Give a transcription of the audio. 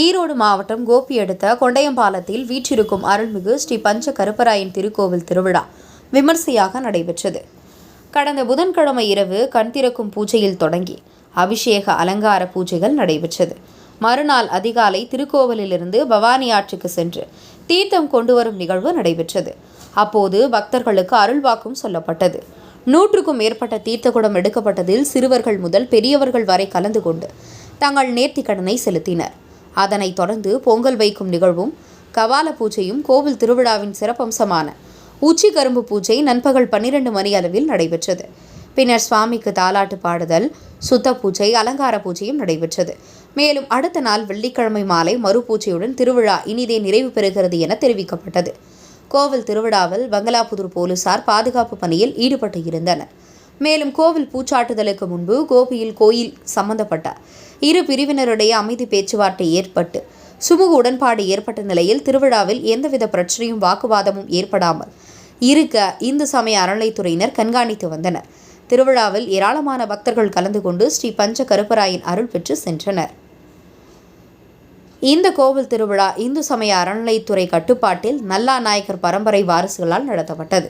ஈரோடு மாவட்டம் கோபி அடுத்த கொண்டையம்பாலத்தில் வீற்றிருக்கும் அருள்மிகு ஸ்ரீ பஞ்ச கருப்பராயன் திருக்கோவில் திருவிழா விமர்சையாக நடைபெற்றது. கடந்த புதன்கிழமை இரவு கண் திறக்கும் பூஜையில் தொடங்கி அபிஷேக அலங்கார பூஜைகள் நடைபெற்றது. மறுநாள் அதிகாலை திருக்கோவிலிலிருந்து பவானி ஆற்றுக்கு சென்று தீர்த்தம் கொண்டு வரும் நிகழ்வு நடைபெற்றது. அப்போது பக்தர்களுக்கு அருள்வாக்கும் சொல்லப்பட்டது. 100க்கும் மேற்பட்ட தீர்த்தகுடம் எடுக்கப்பட்டதில் சிறுவர்கள் முதல் பெரியவர்கள் வரை கலந்து கொண்டு தங்கள் நேர்த்திக்கடனை செலுத்தினர். அதனைத் தொடர்ந்து பொங்கல் வைக்கும் நிகழ்வும் கபால பூஜையும் கோவில் திருவிழாவின் சிறப்பம்சமான உச்சி கரும்பு பூஜை நண்பகல் 12 மணி அளவில் நடைபெற்றது. பின்னர் சுவாமிக்கு தாலாட்டு பாடுதல், சுத்த பூஜை, அலங்கார பூஜையும் நடைபெற்றது. மேலும் அடுத்த நாள் வெள்ளிக்கிழமை மாலை மறுபூஜையுடன் திருவிழா இனிதே நிறைவு பெறுகிறது என தெரிவிக்கப்பட்டது. கோவில் திருவிழாவில் பங்களாபுதூர் போலீசார் பாதுகாப்பு பணியில் ஈடுபட்டு இருந்தனர். மேலும் கோவில் பூச்சாட்டுதலுக்கு முன்பு கோபியில் கோயில் சம்பந்தப்பட்ட இரு பிரிவினருடைய அமைதி பேச்சுவார்த்தை ஏற்பட்டு சுமூக உடன்பாடு ஏற்பட்ட நிலையில் திருவிழாவில் எந்தவித பிரச்சனையும் வாக்குவாதமும் ஏற்படாமல் இருக்க இந்து சமய அறநிலைத்துறையினர் கண்காணித்து வந்தனர். திருவிழாவில் ஏராளமான பக்தர்கள் கலந்து கொண்டு ஸ்ரீ பஞ்ச கருப்பராயன் அருள் பெற்று சென்றனர். இந்த கோவில் திருவிழா இந்து சமய அறநிலைத்துறை கட்டுப்பாட்டில் நல்லாநாயக்கர் பரம்பரை வாரிசுகளால் நடத்தப்பட்டது.